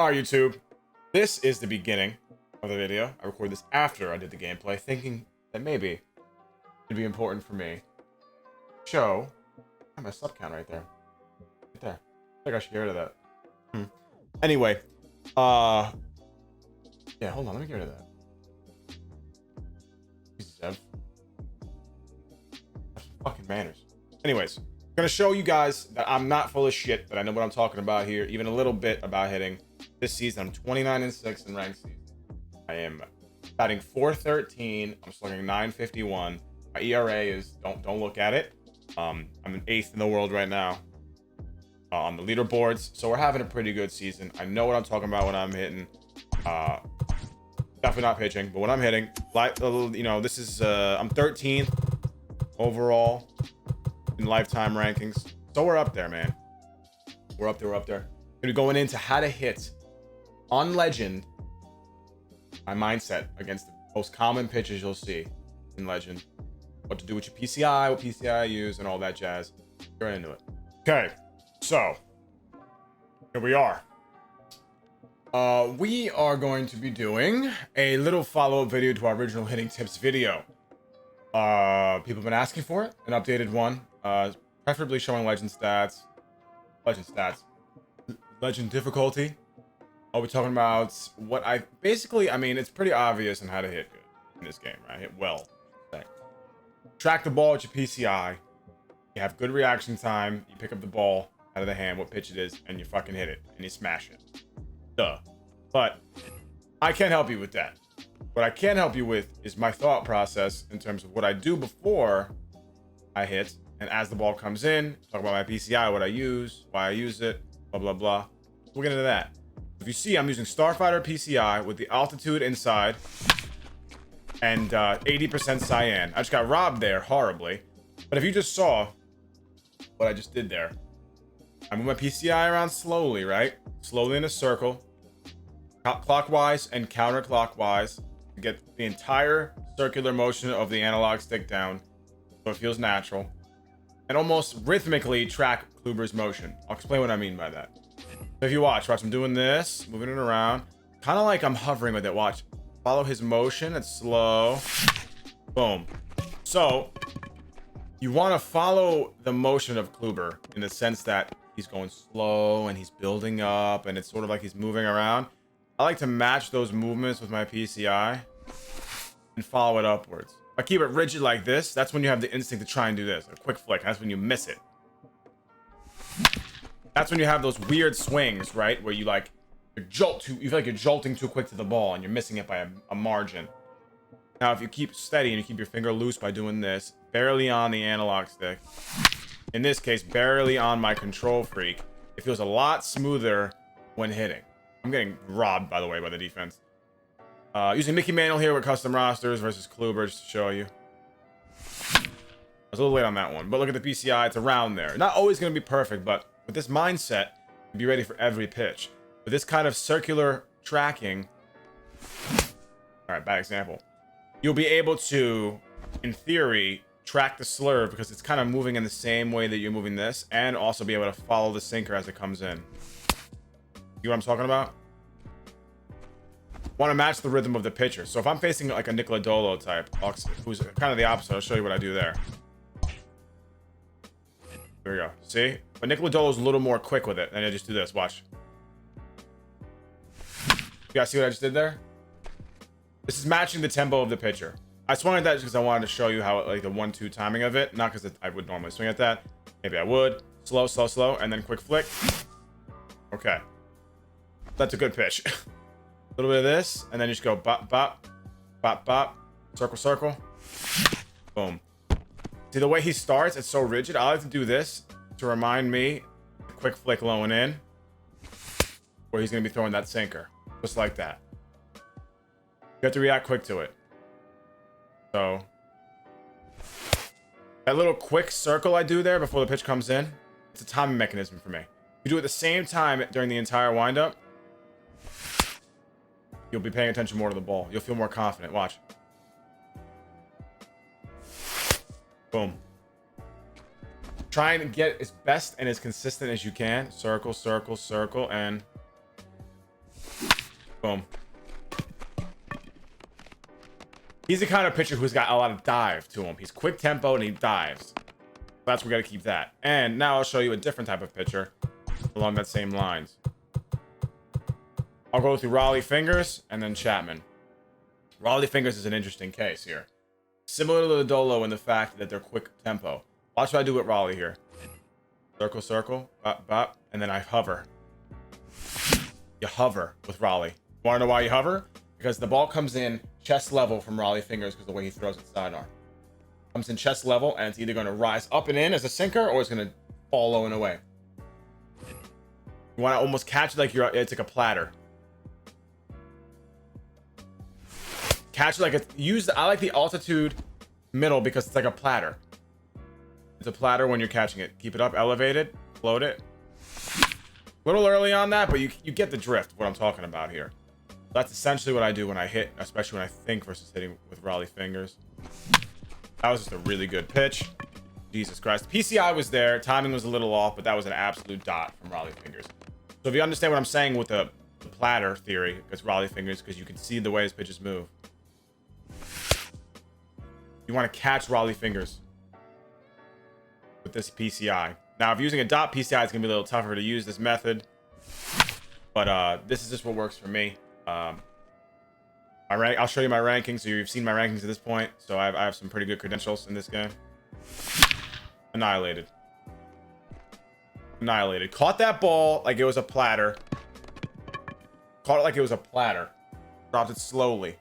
All right, YouTube. This is the beginning of the video. I recorded this after I did the gameplay, thinking that maybe it'd be important for me to show. I have my sub count right there. Right there. I think I should get rid of that. Anyway, yeah, hold on. Let me get rid of that. Zev. Have some fucking manners. Anyways, I'm gonna show you guys that I'm not full of shit, that I know what I'm talking about here, even a little bit about hitting. This season, I'm 29-6 in ranked season. I am batting .413. I'm slugging .951. My ERA is don't look at it. I'm an 8th in the world right now on the leaderboards. So we're having a pretty good season. I know what I'm talking about when I'm hitting. Definitely not pitching, but when I'm hitting, like, you know, this is I'm 13th overall in lifetime rankings. So we're up there, man. We're up there. Gonna be going into how to hit on Legend. My mindset against the most common pitches you'll see in Legend. What to do with your PCI, what PCI I use, and all that jazz. Get right into it. Okay, so here we are. We are going to be doing a little follow-up video to our original hitting tips video. People have been asking for it, an updated one. Preferably showing legend difficulty. I'll be talking about what I mean, it's pretty obvious on how to hit good in this game, right? Hit well. Track the ball with your PCI. You have good reaction time. You pick up the ball out of the hand, what pitch it is, and you fucking hit it and you smash it. Duh. But I can't help you with that. What I can help you with is my thought process in terms of what I do before I hit, and as the ball comes in, talk about my PCI, what I use, why I use it, blah blah blah. We'll get into that. If you see, I'm using Starfighter PCI with the altitude inside and 80% cyan. I just got robbed there horribly. But if you just saw what I just did there, I move my PCI around slowly, right? Slowly in a circle, clockwise and counterclockwise, to get the entire circular motion of the analog stick down so it feels natural, and almost rhythmically track Kluber's motion. I'll explain what I mean by that. So if you watch, I'm doing this, moving it around, kind of like I'm hovering with it. Watch, follow his motion. It's slow. Boom. So you want to follow the motion of Kluber in the sense that he's going slow and he's building up, and it's sort of like he's moving around. I like to match those movements with my PCI and follow it upwards. If I keep it rigid like this, that's when you have the instinct to try and do this. A quick flick. That's when you miss it. That's when you have those weird swings, right? Where you like you feel like you're jolting too quick to the ball and you're missing it by a margin. Now, if you keep steady and you keep your finger loose by doing this, barely on the analog stick, in this case, barely on my control freak, it feels a lot smoother when hitting. I'm getting robbed, by the way, by the defense. Using Mickey Mantle here with custom rosters versus Kluber, just to show you. I was a little late on that one, but look at the PCI, it's around there. Not always going to be perfect, but with this mindset, you'll be ready for every pitch. With this kind of circular tracking, all right, bad example, you'll be able to, in theory, track the slurve because it's kind of moving in the same way that you're moving this, and also be able to follow the sinker as it comes in. You know what I'm talking about? Want to match the rhythm of the pitcher. So if I'm facing like a Nicola Dolo type, who's kind of the opposite, I'll show you what I do there. Here we go. See? But Nicola Dolo's a little more quick with it. And I just do this. Watch. You guys see what I just did there? This is matching the tempo of the pitcher. I swung at that just because I wanted to show you how, like, the 1-2 timing of it. Not because I would normally swing at that. Maybe I would. Slow, slow, slow. And then quick flick. Okay. That's a good pitch. A little bit of this. And then you just go bop, bop, bop, bop. Circle, circle. Boom. See, the way he starts, it's so rigid. I like to do this to remind me, quick flick low and in, where he's going to be throwing that sinker. Just like that. You have to react quick to it. So, that little quick circle I do there before the pitch comes in, it's a timing mechanism for me. You do it at the same time during the entire windup, you'll be paying attention more to the ball. You'll feel more confident. Watch. Boom. Try and get as best and as consistent as you can. Circle, circle, circle, and Boom. He's the kind of pitcher who's got a lot of dive to him. He's quick tempo and he dives. That's we got to keep that. And now I'll show you a different type of pitcher along that same lines. I'll go through Raleigh Fingers and then Chapman. Raleigh Fingers is an interesting case here. Similar to the Dolo in the fact that they're quick tempo. Watch what I do with Raleigh here. Circle, circle, bop, bop, and then I hover. You hover with Raleigh. Want to know why you hover? Because the ball comes in chest level from Raleigh Fingers because the way he throws it sidearm. Comes in chest level, and it's either going to rise up and in as a sinker or it's going to fall low and away. You want to almost catch it like it's like a platter. Catch it like it's I like the altitude middle because it's like a platter. It's a platter when you're catching it. Keep it up, elevated, float it. A little early on that, but you get the drift of what I'm talking about here. That's essentially what I do when I hit, especially when I think versus hitting with Raleigh Fingers. That was just a really good pitch. Jesus Christ. PCI was there. Timing was a little off, but that was an absolute dot from Raleigh Fingers. So if you understand what I'm saying with the platter theory, because Raleigh Fingers, because you can see the way his pitches move. You want to catch Raleigh Fingers with this PCI. Now, if you're using a dot PCI, it's going to be a little tougher to use this method. But this is just what works for me. I'll show you my rankings. So you've seen my rankings at this point. So I have some pretty good credentials in this game. Annihilated. Annihilated. Caught that ball like it was a platter. Caught it like it was a platter. Dropped it slowly.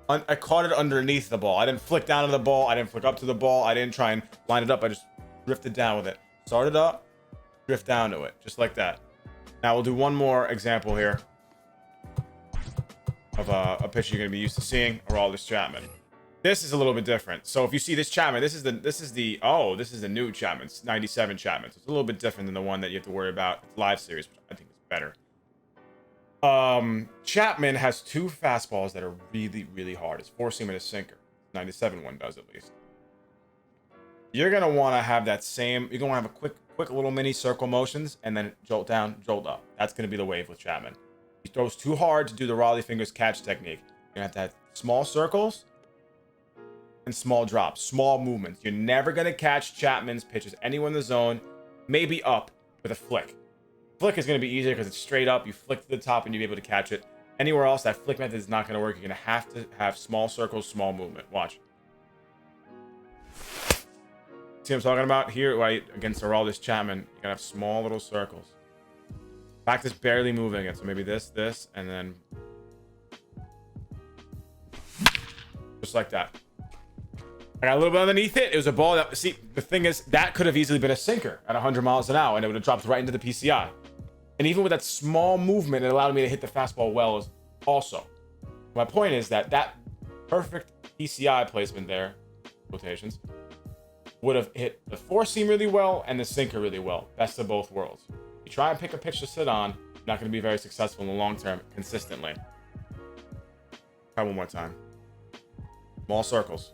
I caught it underneath the ball. I didn't flick down to the ball. I didn't flick up to the ball. I didn't try and line it up. I just drifted down with it. Started up, drift down to it. Just like that. Now we'll do one more example here of a pitch you're going to be used to seeing, Aroldis Chapman. This is a little bit different. So if you see this Chapman, this is the new Chapman, 97 Chapman. So it's a little bit different than the one that you have to worry about live series, which I think is better. Chapman has two fastballs that are really, really hard. It's four-seam and a sinker. 97 one does at least. You're gonna want to have that same. You're gonna want to have a quick little mini circle motions and then jolt down, jolt up. That's gonna be the wave with Chapman. He throws too hard to do the Raleigh Fingers catch technique. You're gonna have to have small circles and small drops, small movements. You're never gonna catch Chapman's pitches anywhere in the zone. Maybe up with a flick. Flick is going to be easier because it's straight up. You flick to the top and you'll be able to catch it. Anywhere else, that flick method is not going to work. You're going to have small circles, small movement. Watch. See what I'm talking about? Here, right, against Aroldis Chapman, you're going to have small little circles. Practice barely moving it. So maybe this, and then just like that. I got a little bit underneath it. It was a ball that, see, the thing is, that could have easily been a sinker at 100 miles an hour, and it would have dropped right into the PCI. And even with that small movement, it allowed me to hit the fastball well also. My point is that perfect PCI placement there, quotations, would have hit the four-seam really well and the sinker really well. Best of both worlds. You try and pick a pitch to sit on, you're not going to be very successful in the long term consistently. Try one more time. Small circles.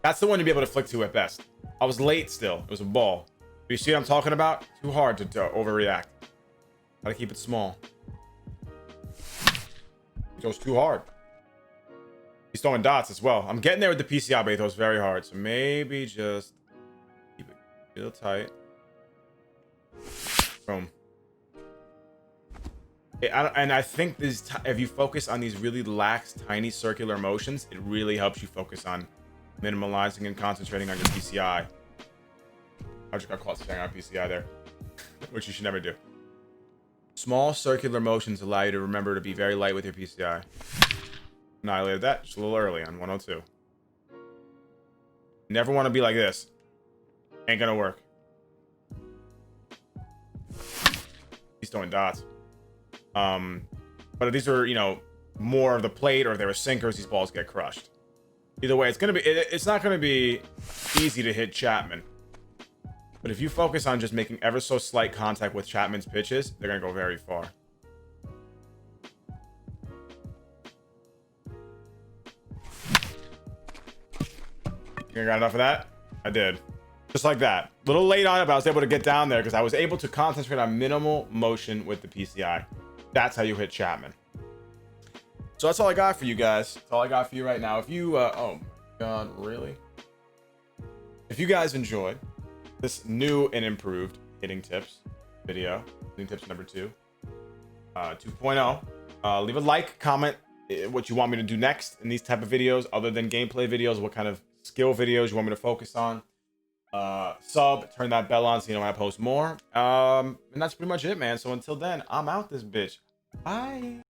That's the one you'll be able to flick to at best. I was late still. It was a ball. But you see what I'm talking about? Too hard to overreact. Gotta keep it small. He goes too hard. He's throwing dots as well. I'm getting there with the PCI, but he throws very hard. So maybe just keep it real tight. Boom. And I think this, if you focus on these really lax, tiny circular motions, it really helps you focus on minimalizing and concentrating on your PCI. I just got caught saying on PCI there, which you should never do. Small circular motions allow you to remember to be very light with your PCI. Annihilated that just a little early on 102. Never want to be like this. Ain't gonna work. He's throwing dots. But if these are, more of the plate, or if they were sinkers, these balls get crushed. Either way, it's not gonna be easy to hit Chapman. But if you focus on just making ever so slight contact with Chapman's pitches, they're gonna go very far. You got enough of that? I did. Just like that. little late on it, but I was able to get down there because I was able to concentrate on minimal motion with the PCI. That's how you hit Chapman. So that's all I got for you guys. That's all I got for you right now. If you, oh my God, really? If you guys enjoyed this new and improved hitting tips video, hitting tips number 2.0, leave a like, comment what you want me to do next in these type of videos, other than gameplay videos, what kind of skill videos you want me to focus on. Sub, turn that bell on so you know when I post more. And that's pretty much it, man. So until then, I'm out this bitch. Bye.